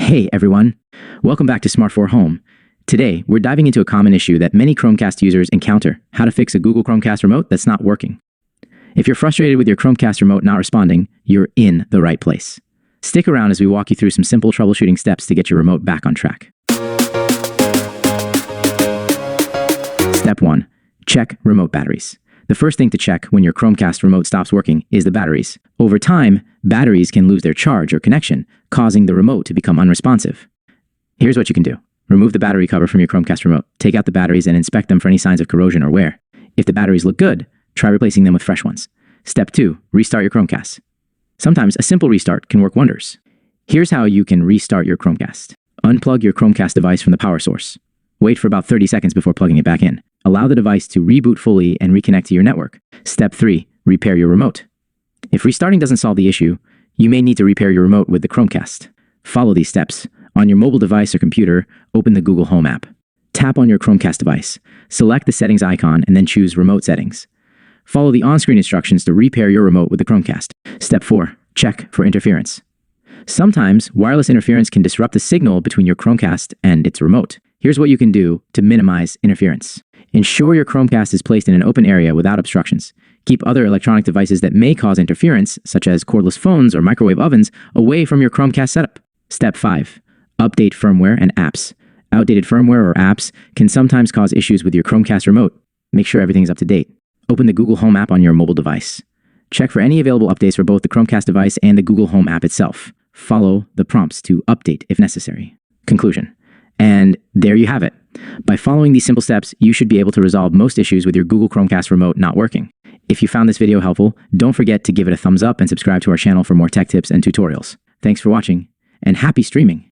Hey everyone, welcome back to Smart 4 Home. Today, we're diving into a common issue that many Chromecast users encounter: how to fix a Google Chromecast remote that's not working. If you're frustrated with your Chromecast remote not responding, you're in the right place. Stick around as we walk you through some simple troubleshooting steps to get your remote back on track. Step 1. Check remote batteries. The first thing to check when your Chromecast remote stops working is the batteries. Over time, batteries can lose their charge or connection, causing the remote to become unresponsive. Here's what you can do. Remove the battery cover from your Chromecast remote. Take out the batteries and inspect them for any signs of corrosion or wear. If the batteries look good, try replacing them with fresh ones. Step 2. Restart your Chromecast. Sometimes a simple restart can work wonders. Here's how you can restart your Chromecast. Unplug your Chromecast device from the power source. Wait for about 30 seconds before plugging it back in. Allow the device to reboot fully and reconnect to your network. Step 3. Repair your remote. If restarting doesn't solve the issue, you may need to repair your remote with the Chromecast. Follow these steps. On your mobile device or computer, open the Google Home app. Tap on your Chromecast device. Select the settings icon and then choose Remote Settings. Follow the on-screen instructions to repair your remote with the Chromecast. Step 4. Check for interference. Sometimes, wireless interference can disrupt the signal between your Chromecast and its remote. Here's what you can do to minimize interference. Ensure your Chromecast is placed in an open area without obstructions. Keep other electronic devices that may cause interference, such as cordless phones or microwave ovens, away from your Chromecast setup. Step 5. Update firmware and apps. Outdated firmware or apps can sometimes cause issues with your Chromecast remote. Make sure everything's up to date. Open the Google Home app on your mobile device. Check for any available updates for both the Chromecast device and the Google Home app itself. Follow the prompts to update if necessary. Conclusion. And there you have it. By following these simple steps, you should be able to resolve most issues with your Google Chromecast remote not working. If you found this video helpful, don't forget to give it a thumbs up and subscribe to our channel for more tech tips and tutorials. Thanks for watching, and happy streaming!